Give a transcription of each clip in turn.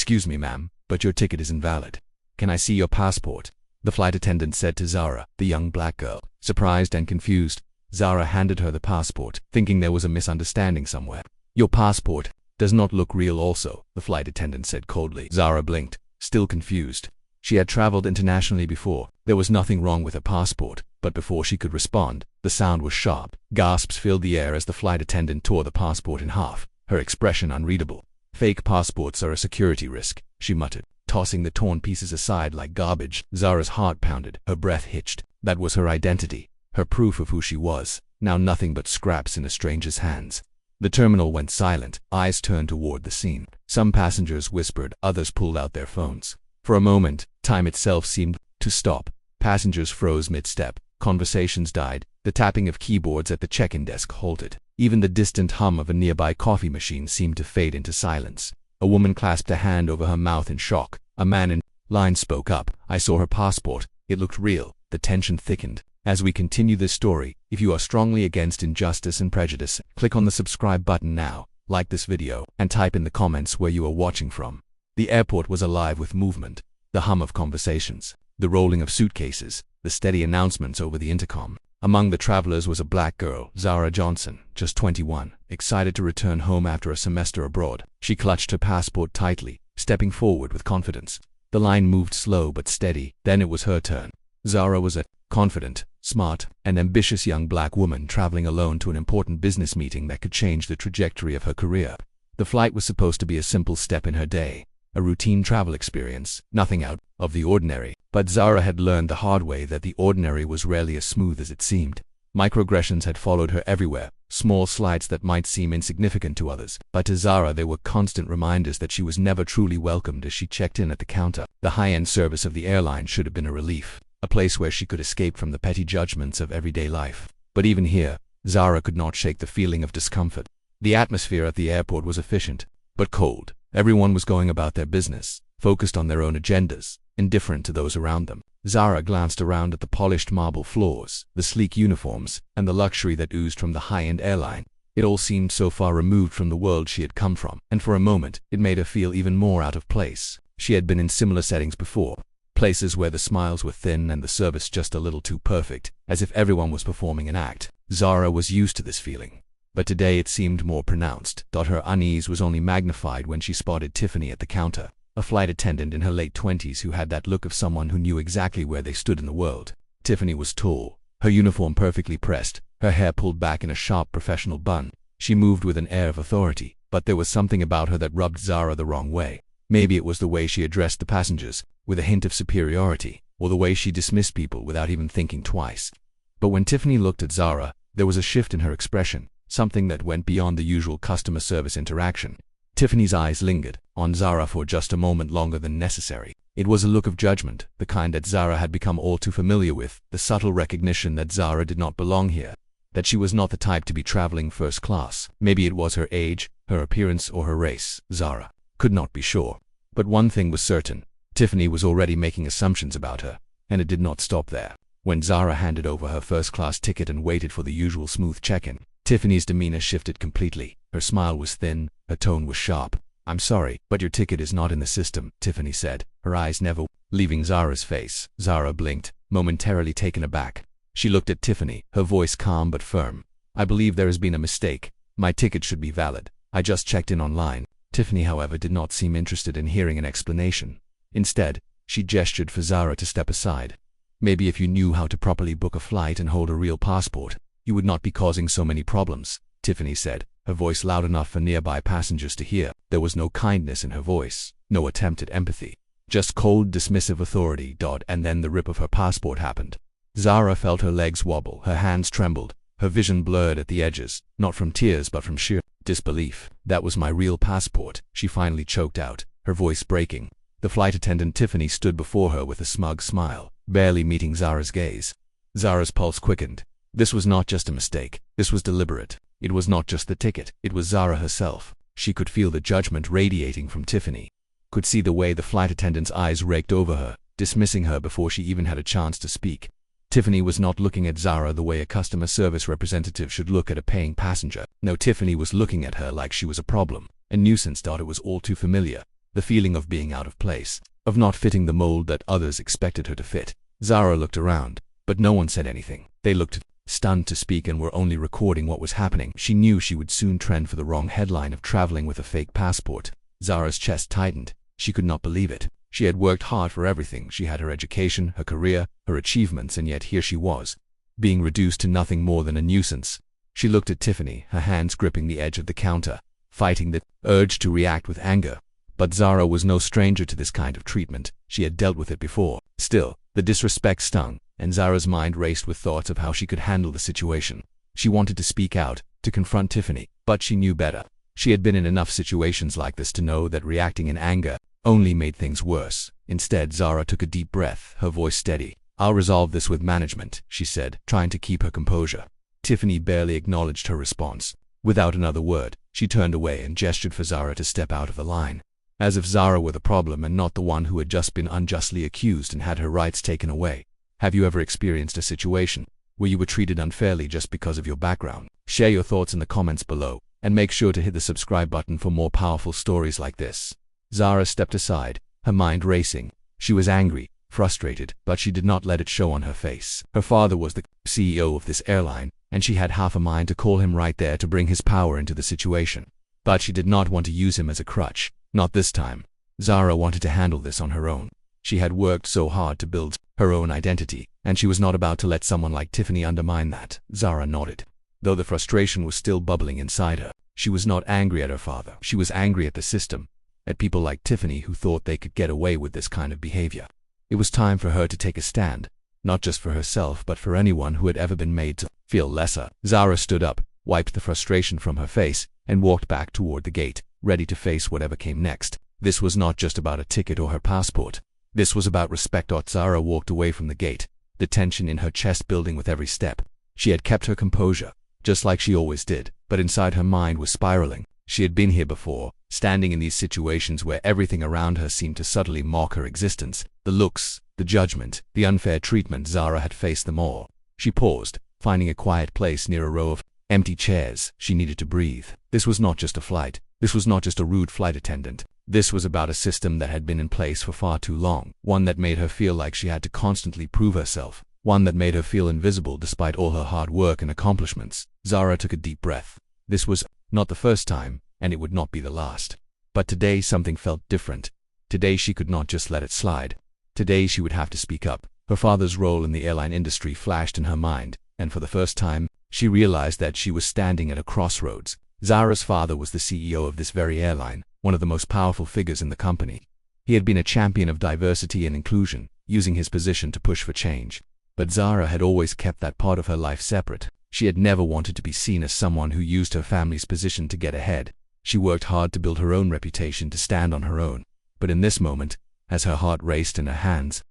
"Excuse me, ma'am, but your ticket is invalid. Can I see your passport?" the flight attendant said to Zara, the young black girl. Surprised and confused, Zara handed her the passport, thinking there was a misunderstanding somewhere. "Your passport does not look real also," the flight attendant said coldly. Zara blinked, still confused. She had traveled internationally before. There was nothing wrong with her passport, but before she could respond, the sound was sharp. Gasps filled the air as the flight attendant tore the passport in half, her expression unreadable. "Fake passports are a security risk," she muttered, tossing the torn pieces aside like garbage. Zara's heart pounded, her breath hitched. That was her identity, her proof of who she was, now nothing but scraps in a stranger's hands. The terminal went silent, eyes turned toward the scene. Some passengers whispered, others pulled out their phones. For a moment, time itself seemed to stop. Passengers froze mid-step, conversations died, the tapping of keyboards at the check-in desk halted. Even the distant hum of a nearby coffee machine seemed to fade into silence. A woman clasped a hand over her mouth in shock. A man in line spoke up. "I saw her passport. It looked real." The tension thickened. As we continue this story, if you are strongly against injustice and prejudice, click on the subscribe button now, like this video, and type in the comments where you are watching from. The airport was alive with movement, the hum of conversations, the rolling of suitcases, the steady announcements over the intercom. Among the travelers was a black girl, Zara Johnson, just 21, excited to return home after a semester abroad. She clutched her passport tightly, stepping forward with confidence. The line moved slow but steady. Then it was her turn. Zara was a confident, smart, and ambitious young black woman traveling alone to an important business meeting that could change the trajectory of her career. The flight was supposed to be a simple step in her day, a routine travel experience, nothing out of the ordinary. But Zara had learned the hard way that the ordinary was rarely as smooth as it seemed. Microaggressions had followed her everywhere, small slights that might seem insignificant to others, but to Zara they were constant reminders that she was never truly welcomed as she checked in at the counter. The high-end service of the airline should have been a relief, a place where she could escape from the petty judgments of everyday life. But even here, Zara could not shake the feeling of discomfort. The atmosphere at the airport was efficient, but cold. Everyone was going about their business, focused on their own agendas, indifferent to those around them. Zara glanced around at the polished marble floors, the sleek uniforms, and the luxury that oozed from the high-end airline. It all seemed so far removed from the world she had come from, and for a moment, it made her feel even more out of place. She had been in similar settings before, places where the smiles were thin and the service just a little too perfect, as if everyone was performing an act. Zara was used to this feeling, but today it seemed more pronounced. Her unease was only magnified when she spotted Tiffany at the counter, a flight attendant in her late 20s who had that look of someone who knew exactly where they stood in the world. Tiffany was tall, her uniform perfectly pressed, her hair pulled back in a sharp professional bun. She moved with an air of authority, but there was something about her that rubbed Zara the wrong way. Maybe it was the way she addressed the passengers, with a hint of superiority, or the way she dismissed people without even thinking twice. But when Tiffany looked at Zara, there was a shift in her expression, something that went beyond the usual customer service interaction. Tiffany's eyes lingered on Zara for just a moment longer than necessary. It was a look of judgment, the kind that Zara had become all too familiar with, the subtle recognition that Zara did not belong here, that she was not the type to be traveling first class. Maybe it was her age, her appearance, or her race. Zara could not be sure. But one thing was certain, Tiffany was already making assumptions about her, and it did not stop there. When Zara handed over her first-class ticket and waited for the usual smooth check-in, Tiffany's demeanor shifted completely. Her smile was thin, her tone was sharp. "I'm sorry, but your ticket is not in the system," Tiffany said, her eyes never leaving Zara's face. Zara blinked, momentarily taken aback. She looked at Tiffany, her voice calm but firm. "I believe there has been a mistake. My ticket should be valid. I just checked in online." Tiffany, however, did not seem interested in hearing an explanation. Instead, she gestured for Zara to step aside. "Maybe if you knew how to properly book a flight and hold a real passport, you would not be causing so many problems," Tiffany said, her voice loud enough for nearby passengers to hear. There was no kindness in her voice, no attempt at empathy, just cold, dismissive authority. And then the rip of her passport happened. Zara felt her legs wobble, her hands trembled, her vision blurred at the edges, not from tears but from sheer disbelief. "That was my real passport," she finally choked out, her voice breaking. The flight attendant Tiffany stood before her with a smug smile, barely meeting Zara's gaze. Zara's pulse quickened. This was not just a mistake, this was deliberate. It was not just the ticket, it was Zara herself. She could feel the judgment radiating from Tiffany, could see the way the flight attendant's eyes raked over her, dismissing her before she even had a chance to speak. Tiffany was not looking at Zara the way a customer service representative should look at a paying passenger. No, Tiffany was looking at her like she was a problem, a nuisance. It was all too familiar. the feeling of being out of place, of not fitting the mold that others expected her to fit. Zara looked around, but no one said anything. They looked stunned to speak and were only recording what was happening. She knew she would soon trend for the wrong headline of traveling with a fake passport. Zara's chest tightened. She could not believe it. She had worked hard for everything. She had her education, her career, her achievements, and yet here she was, being reduced to nothing more than a nuisance. She looked at Tiffany, her hands gripping the edge of the counter, fighting the urge to react with anger. But Zara was no stranger to this kind of treatment. She had dealt with it before. Still, the disrespect stung, and Zara's mind raced with thoughts of how she could handle the situation. She wanted to speak out, to confront Tiffany, but she knew better. She had been in enough situations like this to know that reacting in anger only made things worse. Instead, Zara took a deep breath, her voice steady. "I'll resolve this with management," she said, trying to keep her composure. Tiffany barely acknowledged her response. Without another word, she turned away and gestured for Zara to step out of the line, as if Zara were the problem and not the one who had just been unjustly accused and had her rights taken away. Have you ever experienced a situation where you were treated unfairly just because of your background? Share your thoughts in the comments below, and make sure to hit the subscribe button for more powerful stories like this. Zara stepped aside, her mind racing. She was angry, frustrated, but she did not let it show on her face. Her father was the CEO of this airline, and she had half a mind to call him right there to bring his power into the situation. But she did not want to use him as a crutch. Not this time. Zara wanted to handle this on her own. She had worked so hard to build her own identity, and she was not about to let someone like Tiffany undermine that. Zara nodded. Though the frustration was still bubbling inside her, she was not angry at her father. She was angry at the system, at people like Tiffany who thought they could get away with this kind of behavior. It was time for her to take a stand, not just for herself but for anyone who had ever been made to feel lesser. Zara stood up, wiped the frustration from her face, and walked back toward the gate, ready to face whatever came next. This was not just about a ticket or her passport. This was about respect. Zara walked away from the gate, the tension in her chest building with every step. She had kept her composure, just like she always did, but inside her mind was spiraling. She had been here before, standing in these situations where everything around her seemed to subtly mock her existence. The looks, the judgment, the unfair treatment. Zara had faced them all. She paused, finding a quiet place near a row of empty chairs. She needed to breathe. This was not just a flight. This was not just a rude flight attendant. This was about a system that had been in place for far too long, one that made her feel like she had to constantly prove herself, one that made her feel invisible despite all her hard work and accomplishments. Zara took a deep breath. This was not the first time, and it would not be the last. But today something felt different. Today she could not just let it slide. Today she would have to speak up. Her father's role in the airline industry flashed in her mind, and for the first time, she realized that she was standing at a crossroads. Zara's father was the CEO of this very airline, one of the most powerful figures in the company. He had been a champion of diversity and inclusion, using his position to push for change. But Zara had always kept that part of her life separate. She had never wanted to be seen as someone who used her family's position to get ahead. She worked hard to build her own reputation, to stand on her own. But in this moment, as her heart raced and her hands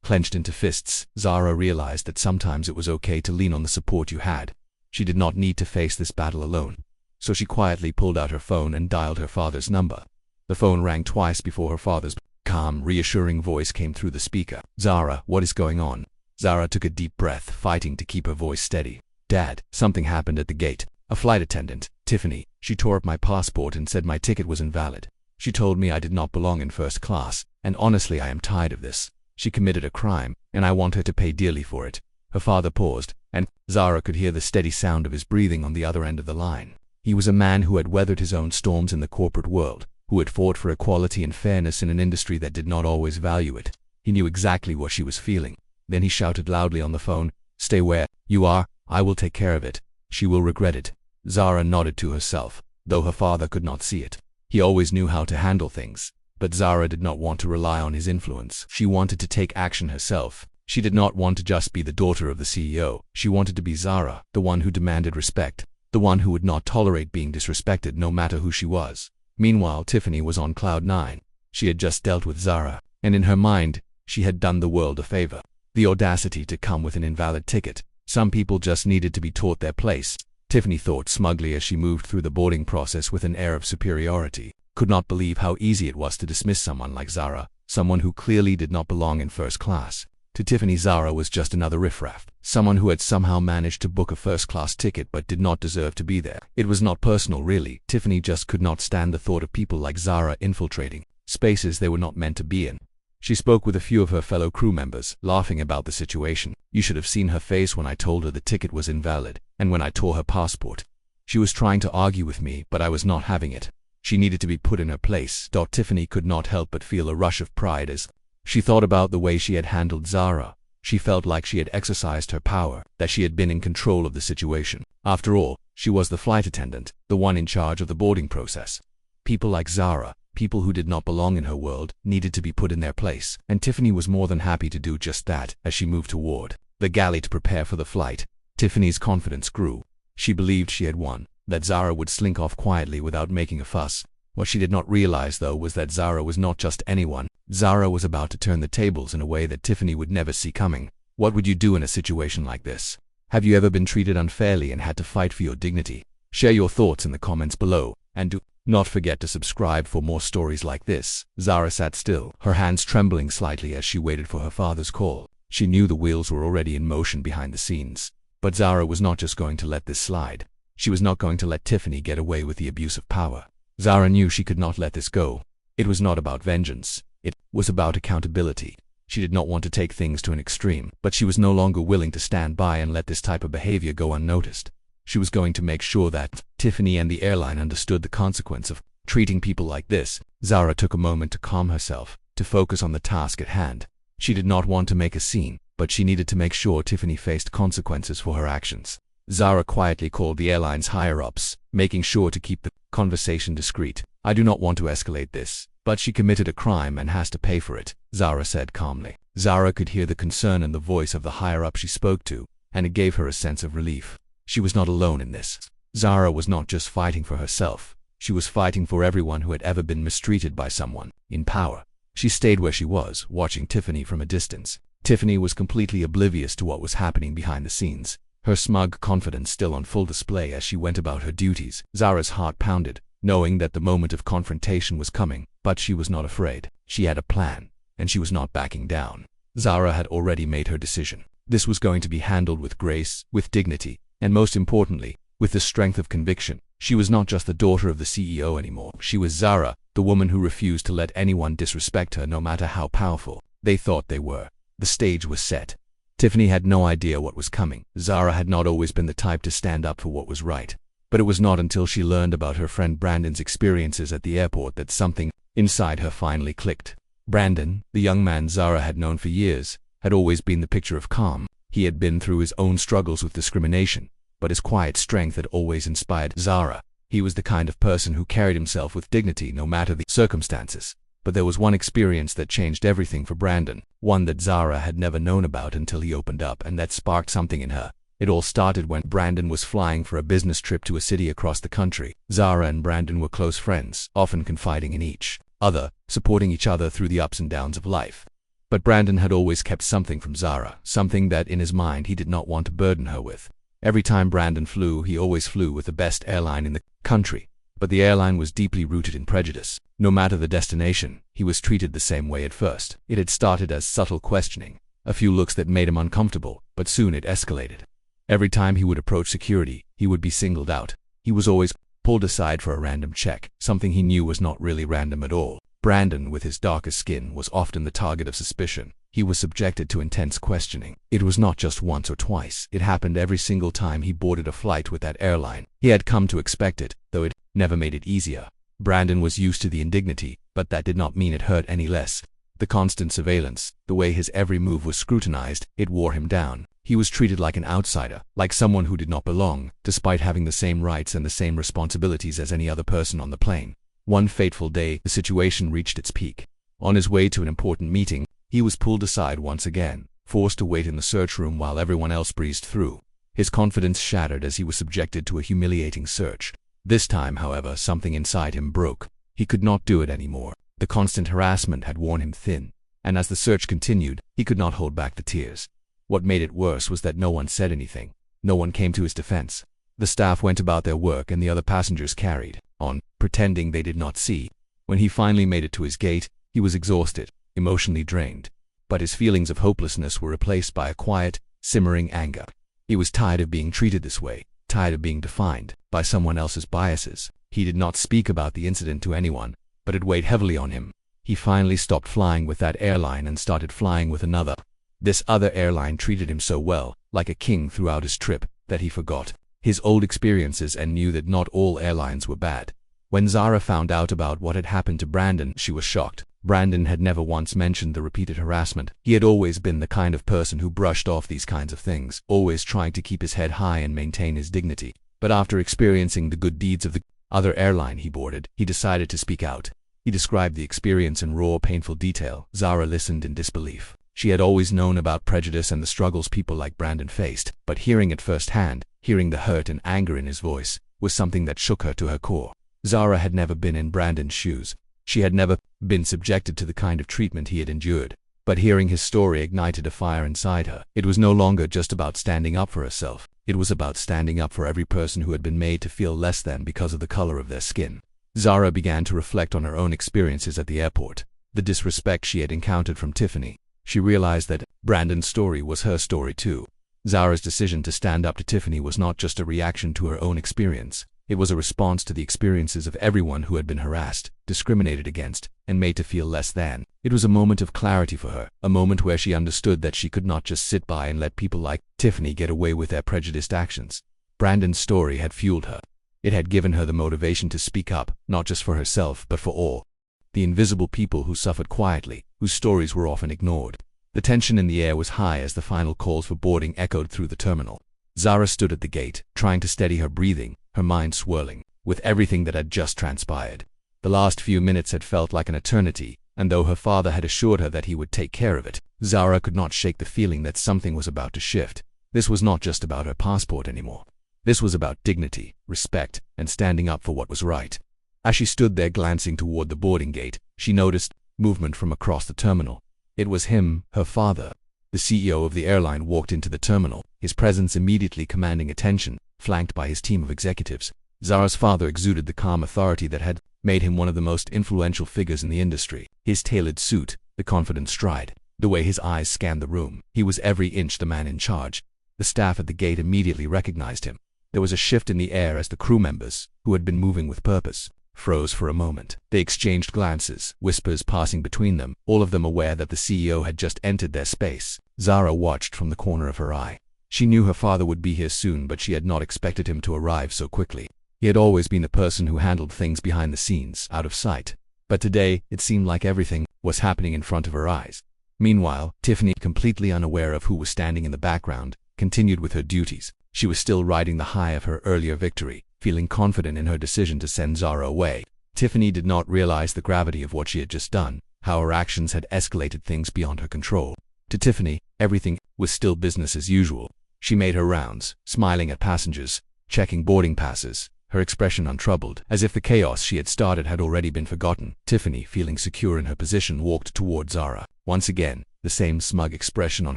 clenched into fists, Zara realized that sometimes it was okay to lean on the support you had. She did not need to face this battle alone. So she quietly pulled out her phone and dialed her father's number. The phone rang twice before her father's calm, reassuring voice came through the speaker. "Zara, what is going on?" Zara took a deep breath, fighting to keep her voice steady. "Dad, something happened at the gate. A flight attendant, Tiffany, she tore up my passport and said my ticket was invalid. She told me I did not belong in first class, and honestly I am tired of this. She committed a crime, and I want her to pay dearly for it." Her father paused, and Zara could hear the steady sound of his breathing on the other end of the line. He was a man who had weathered his own storms in the corporate world, who had fought for equality and fairness in an industry that did not always value it. He knew exactly what she was feeling. Then he shouted loudly on the phone, "Stay where you are, I will take care of it. She will regret it." Zara nodded to herself, though her father could not see it. He always knew how to handle things, but Zara did not want to rely on his influence. She wanted to take action herself. She did not want to just be the daughter of the CEO. She wanted to be Zara, the one who demanded respect, the one who would not tolerate being disrespected no matter who she was. Meanwhile, Tiffany was on cloud 9. She had just dealt with Zara, and in her mind, she had done the world a favor. The audacity to come with an invalid ticket. Some people just needed to be taught their place. Tiffany thought smugly as she moved through the boarding process with an air of superiority. Could not believe how easy it was to dismiss someone like Zara, someone who clearly did not belong in first class. To Tiffany, Zara was just another riffraff, someone who had somehow managed to book a first-class ticket but did not deserve to be there. It was not personal really. Tiffany just could not stand the thought of people like Zara infiltrating spaces they were not meant to be in. She spoke with a few of her fellow crew members, laughing about the situation. You should have seen her face when I told her the ticket was invalid, and when I tore her passport. She was trying to argue with me, but I was not having it. She needed to be put in her place. Tiffany could not help but feel a rush of pride as she thought about the way she had handled Zara. She felt like she had exercised her power, that she had been in control of the situation. After all, she was the flight attendant, the one in charge of the boarding process. People like Zara, people who did not belong in her world, needed to be put in their place, and Tiffany was more than happy to do just that as she moved toward the galley to prepare for the flight. Tiffany's confidence grew. She believed she had won, that Zara would slink off quietly without making a fuss. What she did not realize, though, was that Zara was not just anyone. Zara was about to turn the tables in a way that Tiffany would never see coming. What would you do in a situation like this? Have you ever been treated unfairly and had to fight for your dignity? Share your thoughts in the comments below, and do not forget to subscribe for more stories like this. Zara sat still, her hands trembling slightly as she waited for her father's call. She knew the wheels were already in motion behind the scenes. But Zara was not just going to let this slide. She was not going to let Tiffany get away with the abuse of power. Zara knew she could not let this go. It was not about vengeance. It was about accountability. She did not want to take things to an extreme, but she was no longer willing to stand by and let this type of behavior go unnoticed. She was going to make sure that Tiffany and the airline understood the consequence of treating people like this. Zara took a moment to calm herself, to focus on the task at hand. She did not want to make a scene, but she needed to make sure Tiffany faced consequences for her actions. Zara quietly called the airline's higher-ups, making sure to keep the conversation discreet. I do not want to escalate this, but she committed a crime and has to pay for it, Zara said calmly. Zara could hear the concern in the voice of the higher-up she spoke to, and it gave her a sense of relief. She was not alone in this. Zara was not just fighting for herself. She was fighting for everyone who had ever been mistreated by someone in power. She stayed where she was, watching Tiffany from a distance. Tiffany was completely oblivious to what was happening behind the scenes, her smug confidence still on full display as she went about her duties. Zara's heart pounded, knowing that the moment of confrontation was coming, but she was not afraid. She had a plan, and she was not backing down. Zara had already made her decision. This was going to be handled with grace, with dignity, and most importantly, with the strength of conviction. She was not just the daughter of the CEO anymore. She was Zara, the woman who refused to let anyone disrespect her no matter how powerful they thought they were. The stage was set. Tiffany had no idea what was coming. Zara had not always been the type to stand up for what was right. But it was not until she learned about her friend Brandon's experiences at the airport that something inside her finally clicked. Brandon, the young man Zara had known for years, had always been the picture of calm. He had been through his own struggles with discrimination, but his quiet strength had always inspired Zara. He was the kind of person who carried himself with dignity no matter the circumstances. But there was one experience that changed everything for Brandon, one that Zara had never known about until he opened up, and that sparked something in her. It all started when Brandon was flying for a business trip to a city across the country. Zara and Brandon were close friends, often confiding in each other, supporting each other through the ups and downs of life. But Brandon had always kept something from Zara, something that in his mind he did not want to burden her with. Every time Brandon flew, he always flew with the best airline in the country. But the airline was deeply rooted in prejudice. No matter the destination, he was treated the same way at first. It had started as subtle questioning, a few looks that made him uncomfortable, but soon it escalated. Every time he would approach security, he would be singled out. He was always pulled aside for a random check, something he knew was not really random at all. Brandon, with his darker skin, was often the target of suspicion. He was subjected to intense questioning. It was not just once or twice. It happened every single time he boarded a flight with that airline. He had come to expect it, though it never made it easier. Brandon was used to the indignity, but that did not mean it hurt any less. The constant surveillance, the way his every move was scrutinized, it wore him down. He was treated like an outsider, like someone who did not belong, despite having the same rights and the same responsibilities as any other person on the plane. One fateful day, the situation reached its peak. On his way to an important meeting, he was pulled aside once again, forced to wait in the search room while everyone else breezed through. His confidence shattered as he was subjected to a humiliating search. This time, however, something inside him broke. He could not do it anymore. The constant harassment had worn him thin, and as the search continued, he could not hold back the tears. What made it worse was that no one said anything. No one came to his defense. The staff went about their work and the other passengers carried on, pretending they did not see. When he finally made it to his gate, he was exhausted, emotionally drained. But his feelings of hopelessness were replaced by a quiet, simmering anger. He was tired of being treated this way, tired of being defined by someone else's biases. He did not speak about the incident to anyone, but it weighed heavily on him. He finally stopped flying with that airline and started flying with another. This other airline treated him so well, like a king throughout his trip, that he forgot his old experiences and knew that not all airlines were bad. When Zara found out about what had happened to Brandon, she was shocked. Brandon had never once mentioned the repeated harassment. He had always been the kind of person who brushed off these kinds of things, always trying to keep his head high and maintain his dignity. But after experiencing the good deeds of the other airline he boarded, he decided to speak out. He described the experience in raw, painful detail. Zara listened in disbelief. She had always known about prejudice and the struggles people like Brandon faced, but hearing it firsthand, hearing the hurt and anger in his voice, was something that shook her to her core. Zara had never been in Brandon's shoes. She had never been subjected to the kind of treatment he had endured. But hearing his story ignited a fire inside her. It was no longer just about standing up for herself. It was about standing up for every person who had been made to feel less than because of the color of their skin. Zara began to reflect on her own experiences at the airport, the disrespect she had encountered from Tiffany. She realized that Brandon's story was her story too. Zara's decision to stand up to Tiffany was not just a reaction to her own experience. It was a response to the experiences of everyone who had been harassed, discriminated against, and made to feel less than. It was a moment of clarity for her, a moment where she understood that she could not just sit by and let people like Tiffany get away with their prejudiced actions. Brandon's story had fueled her. It had given her the motivation to speak up, not just for herself, but for all. The invisible people who suffered quietly, whose stories were often ignored. The tension in the air was high as the final calls for boarding echoed through the terminal. Zara stood at the gate, trying to steady her breathing, her mind swirling with everything that had just transpired. The last few minutes had felt like an eternity, and though her father had assured her that he would take care of it, Zara could not shake the feeling that something was about to shift. This was not just about her passport anymore. This was about dignity, respect, and standing up for what was right. As she stood there glancing toward the boarding gate, she noticed movement from across the terminal. It was him, her father. The CEO of the airline walked into the terminal, his presence immediately commanding attention, flanked by his team of executives. Zara's father exuded the calm authority that had made him one of the most influential figures in the industry. His tailored suit, the confident stride, the way his eyes scanned the room. He was every inch the man in charge. The staff at the gate immediately recognized him. There was a shift in the air as the crew members, who had been moving with purpose, froze for a moment. They exchanged glances, whispers passing between them, all of them aware that the CEO had just entered their space. Zara watched from the corner of her eye. She knew her father would be here soon, but she had not expected him to arrive so quickly. He had always been the person who handled things behind the scenes, out of sight. But today, it seemed like everything was happening in front of her eyes. Meanwhile, Tiffany, completely unaware of who was standing in the background, continued with her duties. She was still riding the high of her earlier victory, feeling confident in her decision to send Zara away. Tiffany did not realize the gravity of what she had just done, how her actions had escalated things beyond her control. To Tiffany, everything was still business as usual. She made her rounds, smiling at passengers, checking boarding passes, her expression untroubled, as if the chaos she had started had already been forgotten. Tiffany, feeling secure in her position, walked toward Zara. Once again, the same smug expression on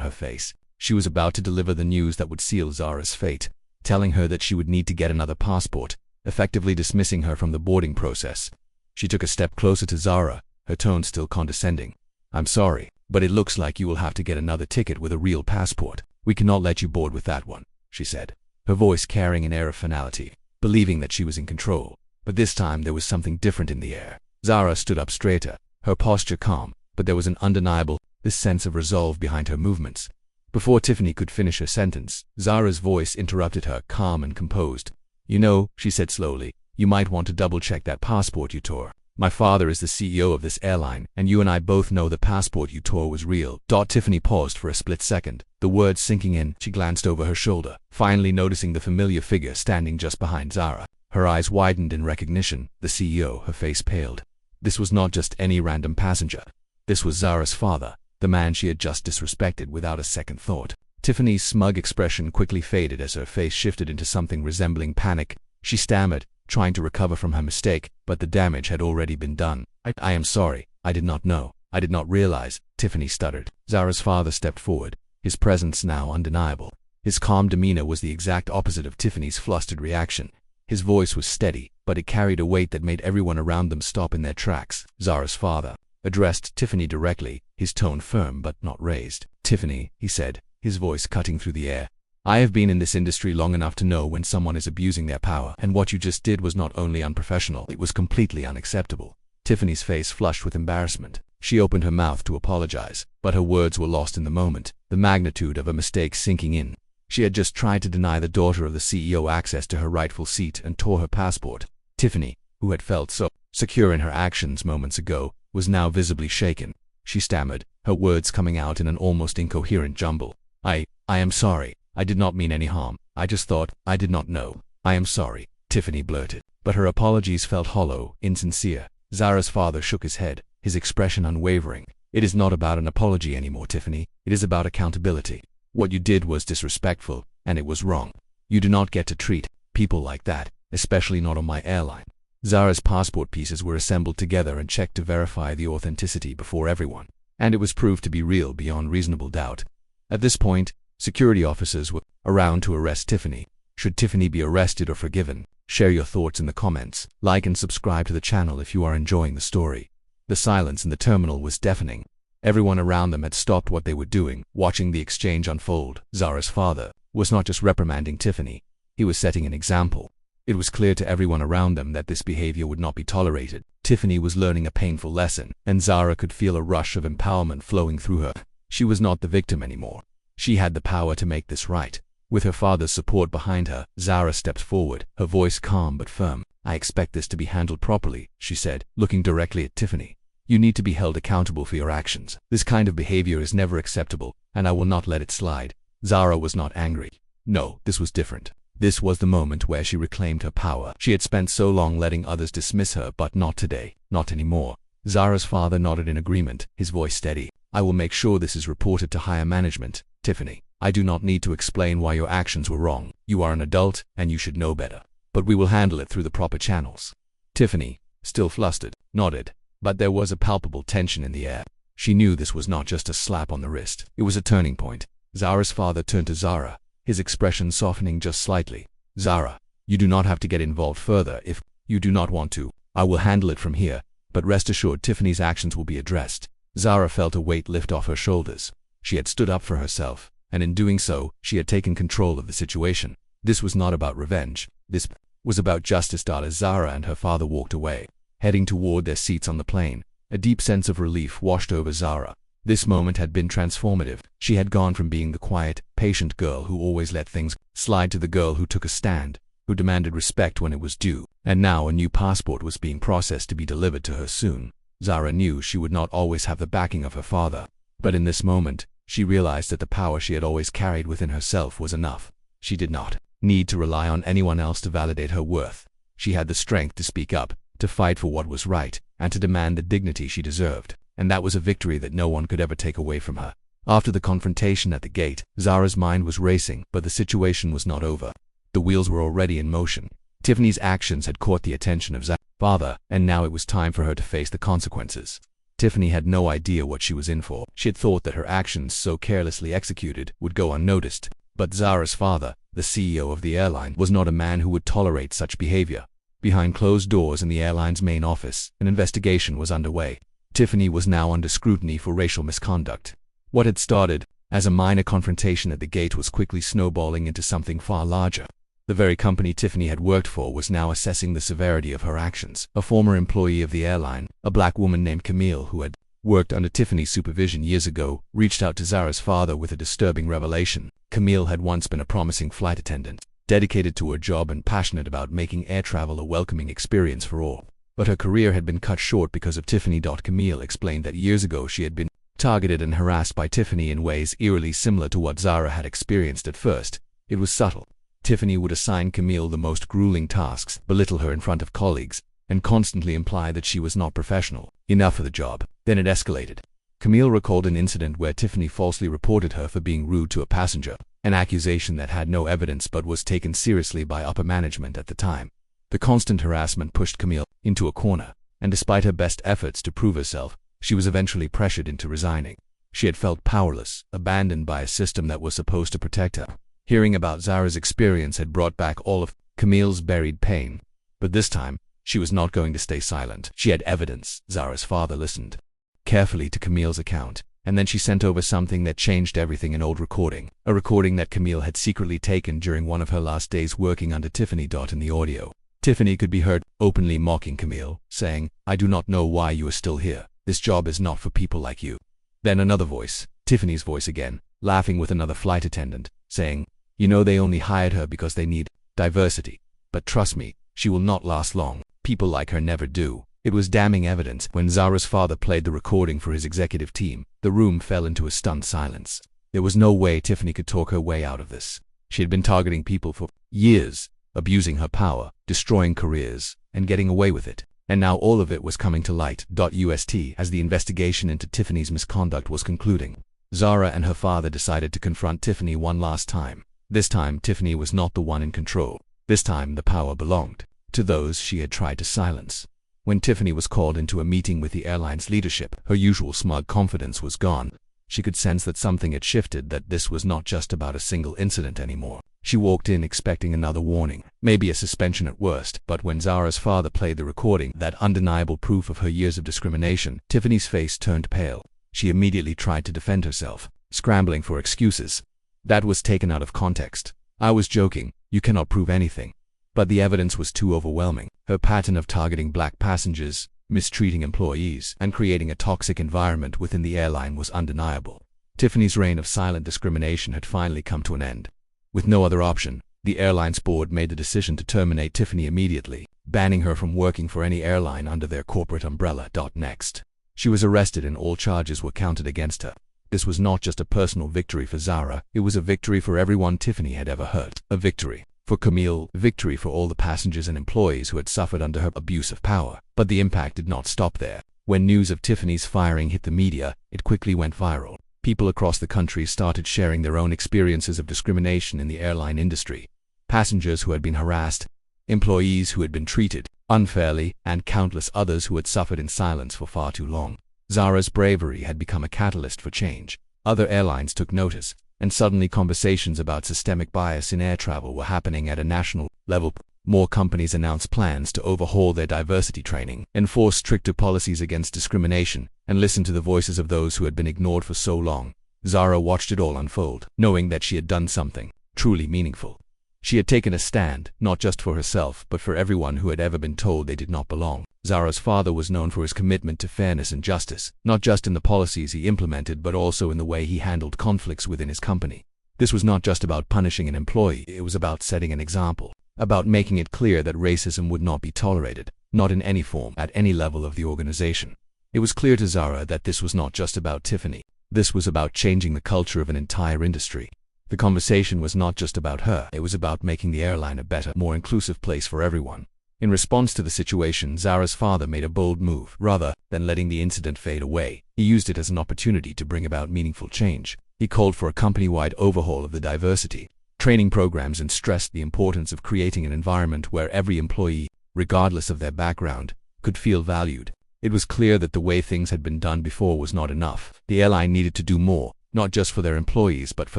her face. She was about to deliver the news that would seal Zara's fate, telling her that she would need to get another passport, effectively dismissing her from the boarding process. She took a step closer to Zara, her tone still condescending. "I'm sorry, but it looks like you will have to get another ticket with a real passport. We cannot let you board with that one," she said, her voice carrying an air of finality, believing that she was in control. But this time there was something different in the air. Zara stood up straighter, her posture calm, but there was an undeniable sense of resolve behind her movements. Before Tiffany could finish her sentence, Zara's voice interrupted her, calm and composed. "You know," she said slowly, "you might want to double-check that passport you tore. My father is the CEO of this airline, and you and I both know the passport you tore was real." Tiffany paused for a split second, the words sinking in. She glanced over her shoulder, finally noticing the familiar figure standing just behind Zara. Her eyes widened in recognition. The CEO, her face paled. This was not just any random passenger. This was Zara's father, the man she had just disrespected without a second thought. Tiffany's smug expression quickly faded as her face shifted into something resembling panic. She stammered, trying to recover from her mistake, but the damage had already been done. I am sorry. I did not know. I did not realize," Tiffany stuttered. Zara's father stepped forward, his presence now undeniable. His calm demeanor was the exact opposite of Tiffany's flustered reaction. His voice was steady, but it carried a weight that made everyone around them stop in their tracks. Zara's father addressed Tiffany directly, his tone firm but not raised. "Tiffany," he said, his voice cutting through the air, "I have been in this industry long enough to know when someone is abusing their power, and what you just did was not only unprofessional, it was completely unacceptable." Tiffany's face flushed with embarrassment. She opened her mouth to apologize, but her words were lost in the moment, the magnitude of a mistake sinking in. She had just tried to deny the daughter of the CEO access to her rightful seat and tore her passport. Tiffany, who had felt so secure in her actions moments ago, was now visibly shaken. She stammered, her words coming out in an almost incoherent jumble. I am sorry. I did not mean any harm. I just thought, I did not know. I am sorry, Tiffany blurted. But her apologies felt hollow, insincere. Zara's father shook his head, his expression unwavering. It is not about an apology anymore, Tiffany. It is about accountability. What you did was disrespectful, and it was wrong. You do not get to treat people like that, especially not on my airline. Zara's passport pieces were assembled together and checked to verify the authenticity before everyone, and it was proved to be real beyond reasonable doubt. At this point, security officers were around to arrest Tiffany. Should Tiffany be arrested or forgiven? Share your thoughts in the comments. Like and subscribe to the channel if you are enjoying the story. The silence in the terminal was deafening. Everyone around them had stopped what they were doing, watching the exchange unfold. Zara's father was not just reprimanding Tiffany, he was setting an example. It was clear to everyone around them that this behavior would not be tolerated. Tiffany was learning a painful lesson, and Zara could feel a rush of empowerment flowing through her. She was not the victim anymore. She had the power to make this right. With her father's support behind her, Zara stepped forward, her voice calm but firm. I expect this to be handled properly, she said, looking directly at Tiffany. You need to be held accountable for your actions. This kind of behavior is never acceptable, and I will not let it slide. Zara was not angry. No, this was different. This was the moment where she reclaimed her power. She had spent so long letting others dismiss her, but not today, not anymore. Zara's father nodded in agreement, his voice steady. I will make sure this is reported to higher management. Tiffany, I do not need to explain why your actions were wrong. You are an adult, and you should know better. But we will handle it through the proper channels. Tiffany, still flustered, nodded, but there was a palpable tension in the air. She knew this was not just a slap on the wrist. It was a turning point. Zara's father turned to Zara, his expression softening just slightly. Zara, you do not have to get involved further if you do not want to. I will handle it from here, but rest assured Tiffany's actions will be addressed. Zara felt a weight lift off her shoulders. She had stood up for herself, and in doing so, she had taken control of the situation. This was not about revenge. This was about justice. As Zara and her father walked away, heading toward their seats on the plane, a deep sense of relief washed over Zara. This moment had been transformative. She had gone from being the quiet, patient girl who always let things slide to the girl who took a stand, who demanded respect when it was due, and now a new passport was being processed to be delivered to her soon. Zara knew she would not always have the backing of her father, but in this moment, she realized that the power she had always carried within herself was enough. She did not need to rely on anyone else to validate her worth. She had the strength to speak up, to fight for what was right, and to demand the dignity she deserved. And that was a victory that no one could ever take away from her. After the confrontation at the gate, Zara's mind was racing, but the situation was not over. The wheels were already in motion. Tiffany's actions had caught the attention of Zara's father, and now it was time for her to face the consequences. Tiffany had no idea what she was in for. She had thought that her actions, so carelessly executed, would go unnoticed. But Zara's father, the CEO of the airline, was not a man who would tolerate such behavior. Behind closed doors in the airline's main office, an investigation was underway. Tiffany was now under scrutiny for racial misconduct. What had started as a minor confrontation at the gate was quickly snowballing into something far larger. The very company Tiffany had worked for was now assessing the severity of her actions. A former employee of the airline, a black woman named Camille, who had worked under Tiffany's supervision years ago, reached out to Zara's father with a disturbing revelation. Camille had once been a promising flight attendant, dedicated to her job and passionate about making air travel a welcoming experience for all. But her career had been cut short because of Tiffany. Camille explained that years ago she had been targeted and harassed by Tiffany in ways eerily similar to what Zara had experienced at first. It was subtle. Tiffany would assign Camille the most grueling tasks, belittle her in front of colleagues, and constantly imply that she was not professional enough for the job. Then it escalated. Camille recalled an incident where Tiffany falsely reported her for being rude to a passenger, an accusation that had no evidence but was taken seriously by upper management at the time. The constant harassment pushed Camille into a corner, and despite her best efforts to prove herself, she was eventually pressured into resigning. She had felt powerless, abandoned by a system that was supposed to protect her. Hearing about Zara's experience had brought back all of Camille's buried pain. But this time, she was not going to stay silent. She had evidence. Zara's father listened carefully to Camille's account, and then she sent over something that changed everything. An old recording. A recording that Camille had secretly taken during one of her last days working under Tiffany. In the audio, Tiffany could be heard openly mocking Camille, saying, "I do not know why you are still here. This job is not for people like you." Then another voice, Tiffany's voice again, laughing with another flight attendant, saying, "You know they only hired her because they need diversity. But trust me, she will not last long. People like her never do." It was damning evidence. When Zara's father played the recording for his executive team, the room fell into a stunned silence. There was no way Tiffany could talk her way out of this. She had been targeting people for years, abusing her power, destroying careers, and getting away with it. And now all of it was coming to light. As the investigation into Tiffany's misconduct was concluding, Zara and her father decided to confront Tiffany one last time. This time, Tiffany was not the one in control. This time, the power belonged to those she had tried to silence. When Tiffany was called into a meeting with the airline's leadership, her usual smug confidence was gone. She could sense that something had shifted, that this was not just about a single incident anymore. She walked in expecting another warning, maybe a suspension at worst, but when Zara's father played the recording, that undeniable proof of her years of discrimination, Tiffany's face turned pale. She immediately tried to defend herself, scrambling for excuses. "That was taken out of context. I was joking. You cannot prove anything." But the evidence was too overwhelming. Her pattern of targeting black passengers, mistreating employees, and creating a toxic environment within the airline was undeniable. Tiffany's reign of silent discrimination had finally come to an end. With no other option, the airline's board made the decision to terminate Tiffany immediately, banning her from working for any airline under their corporate umbrella. Next, she was arrested and all charges were counted against her. This was not just a personal victory for Zara, it was a victory for everyone Tiffany had ever hurt. A victory for Camille, a victory for all the passengers and employees who had suffered under her abuse of power. But the impact did not stop there. When news of Tiffany's firing hit the media, it quickly went viral. People across the country started sharing their own experiences of discrimination in the airline industry. Passengers who had been harassed, employees who had been treated unfairly, and countless others who had suffered in silence for far too long. Zara's bravery had become a catalyst for change. Other airlines took notice, and suddenly conversations about systemic bias in air travel were happening at a national level. More companies announced plans to overhaul their diversity training, enforce stricter policies against discrimination, and listen to the voices of those who had been ignored for so long. Zara watched it all unfold, knowing that she had done something truly meaningful. She had taken a stand, not just for herself, but for everyone who had ever been told they did not belong. Zara's father was known for his commitment to fairness and justice, not just in the policies he implemented but also in the way he handled conflicts within his company. This was not just about punishing an employee, it was about setting an example, about making it clear that racism would not be tolerated, not in any form, at any level of the organization. It was clear to Zara that this was not just about Tiffany. This was about changing the culture of an entire industry. The conversation was not just about her, it was about making the airline a better, more inclusive place for everyone. In response to the situation, Zara's father made a bold move. Rather than letting the incident fade away, he used it as an opportunity to bring about meaningful change. He called for a company-wide overhaul of the diversity training programs and stressed the importance of creating an environment where every employee, regardless of their background, could feel valued. It was clear that the way things had been done before was not enough. The airline needed to do more, not just for their employees but for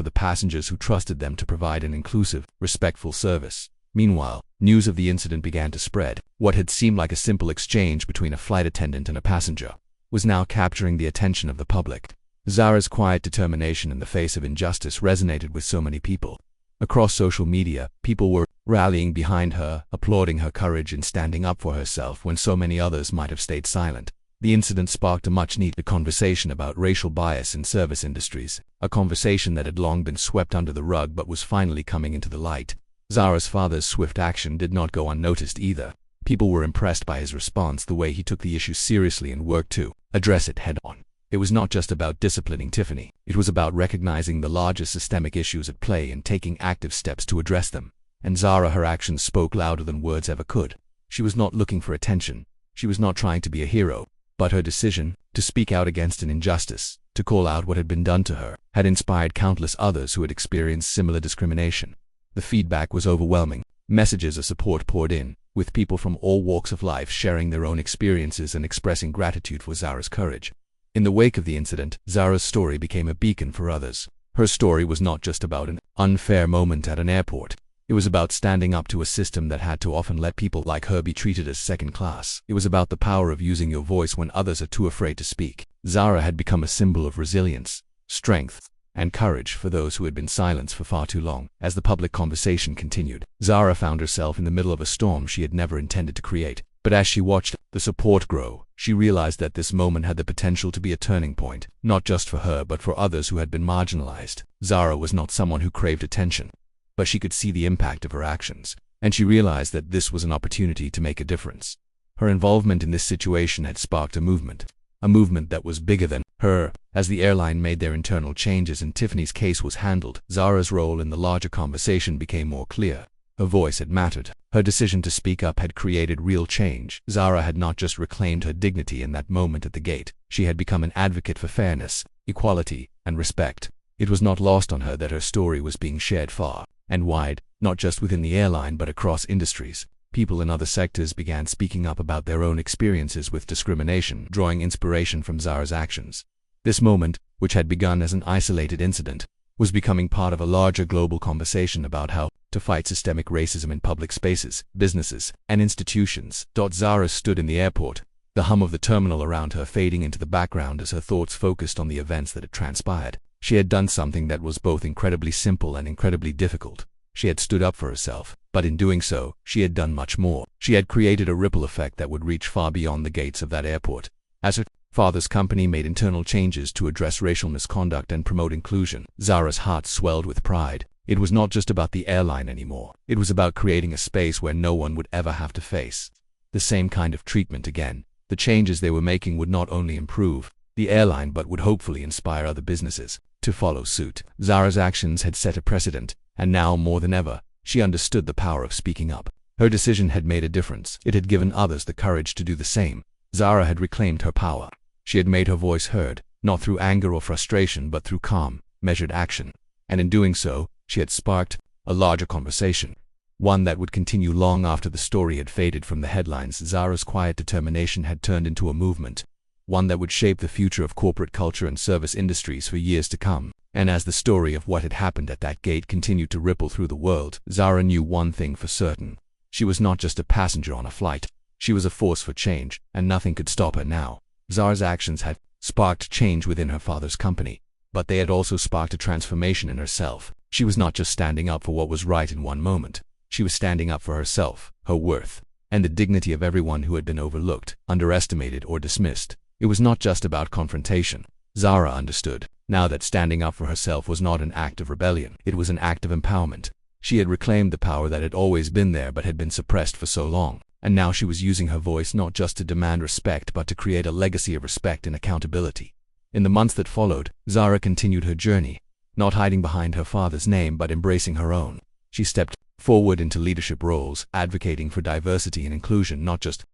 the passengers who trusted them to provide an inclusive, respectful service. Meanwhile, news of the incident began to spread. What had seemed like a simple exchange between a flight attendant and a passenger was now capturing the attention of the public. Zara's quiet determination in the face of injustice resonated with so many people. Across social media, people were rallying behind her, applauding her courage in standing up for herself when so many others might have stayed silent. The incident sparked a much-needed conversation about racial bias in service industries, a conversation that had long been swept under the rug but was finally coming into the light. Zara's father's swift action did not go unnoticed either. People were impressed by his response, the way he took the issue seriously and worked to address it head-on. It was not just about disciplining Tiffany, it was about recognizing the larger systemic issues at play and taking active steps to address them. And Zara, her actions spoke louder than words ever could. She was not looking for attention. She was not trying to be a hero. But her decision to speak out against an injustice, to call out what had been done to her, had inspired countless others who had experienced similar discrimination. The feedback was overwhelming. Messages of support poured in, with people from all walks of life sharing their own experiences and expressing gratitude for Zara's courage. In the wake of the incident, Zara's story became a beacon for others. Her story was not just about an unfair moment at an airport. It was about standing up to a system that had too often let people like her be treated as second class. It was about the power of using your voice when others are too afraid to speak. Zara had become a symbol of resilience, strength, and courage for those who had been silenced for far too long. As the public conversation continued, Zara found herself in the middle of a storm she had never intended to create. But as she watched the support grow, she realized that this moment had the potential to be a turning point, not just for her but for others who had been marginalized. Zara was not someone who craved attention, but she could see the impact of her actions, and she realized that this was an opportunity to make a difference. Her involvement in this situation had sparked a movement that was bigger than her. As the airline made their internal changes and Tiffany's case was handled, Zara's role in the larger conversation became more clear. Her voice had mattered. Her decision to speak up had created real change. Zara had not just reclaimed her dignity in that moment at the gate, she had become an advocate for fairness, equality, and respect. It was not lost on her that her story was being shared far and wide, not just within the airline but across industries. People in other sectors began speaking up about their own experiences with discrimination, drawing inspiration from Zara's actions. This moment, which had begun as an isolated incident, was becoming part of a larger global conversation about how to fight systemic racism in public spaces, businesses, and institutions. Zara stood in the airport, the hum of the terminal around her fading into the background as her thoughts focused on the events that had transpired. She had done something that was both incredibly simple and incredibly difficult. She had stood up for herself, but in doing so, she had done much more. She had created a ripple effect that would reach far beyond the gates of that airport. As her father's company made internal changes to address racial misconduct and promote inclusion, Zara's heart swelled with pride. It was not just about the airline anymore. It was about creating a space where no one would ever have to face the same kind of treatment again. The changes they were making would not only improve the airline but would hopefully inspire other businesses to follow suit. Zara's actions had set a precedent, and now more than ever, she understood the power of speaking up. Her decision had made a difference. It had given others the courage to do the same. Zara had reclaimed her power. She had made her voice heard, not through anger or frustration but through calm, measured action. And in doing so, she had sparked a larger conversation, one that would continue long after the story had faded from the headlines. Zara's quiet determination had turned into a movement, one that would shape the future of corporate culture and service industries for years to come. And as the story of what had happened at that gate continued to ripple through the world, Zara knew one thing for certain. She was not just a passenger on a flight. She was a force for change, and nothing could stop her now. Zara's actions had sparked change within her father's company, but they had also sparked a transformation in herself. She was not just standing up for what was right in one moment. She was standing up for herself, her worth, and the dignity of everyone who had been overlooked, underestimated, or dismissed. It was not just about confrontation. Zara understood now that standing up for herself was not an act of rebellion. It was an act of empowerment. She had reclaimed the power that had always been there but had been suppressed for so long. And now she was using her voice not just to demand respect but to create a legacy of respect and accountability. In the months that followed, Zara continued her journey, not hiding behind her father's name but embracing her own. She stepped forward into leadership roles, advocating for diversity and inclusion not just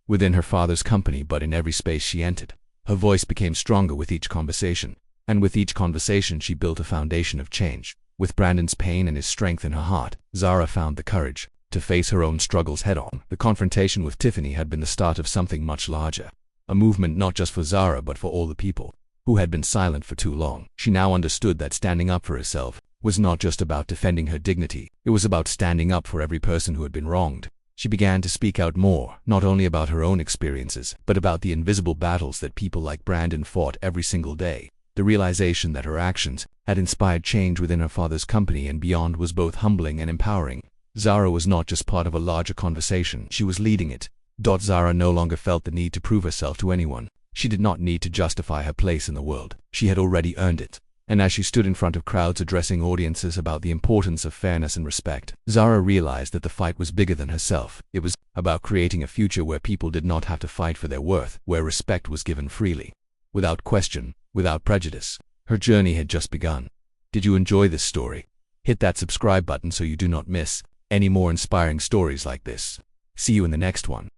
within her father's company but in every space she entered. Her voice became stronger with each conversation, and with each conversation she built a foundation of change. With Brandon's pain and his strength in her heart, Zara found the courage to face her own struggles head-on. The confrontation with Tiffany had been the start of something much larger, a movement not just for Zara but for all the people who had been silent for too long. She now understood that standing up for herself was not just about defending her dignity. It was about standing up for every person who had been wronged. She began to speak out more, not only about her own experiences, but about the invisible battles that people like Brandon fought every single day. The realization that her actions had inspired change within her father's company and beyond was both humbling and empowering. Zara was not just part of a larger conversation, she was leading it. Zara no longer felt the need to prove herself to anyone. She did not need to justify her place in the world. She had already earned it. And as she stood in front of crowds addressing audiences about the importance of fairness and respect, Zara realized that the fight was bigger than herself. It was about creating a future where people did not have to fight for their worth, where respect was given freely, without question, without prejudice. Her journey had just begun. Did you enjoy this story? Hit that subscribe button so you do not miss any more inspiring stories like this. See you in the next one.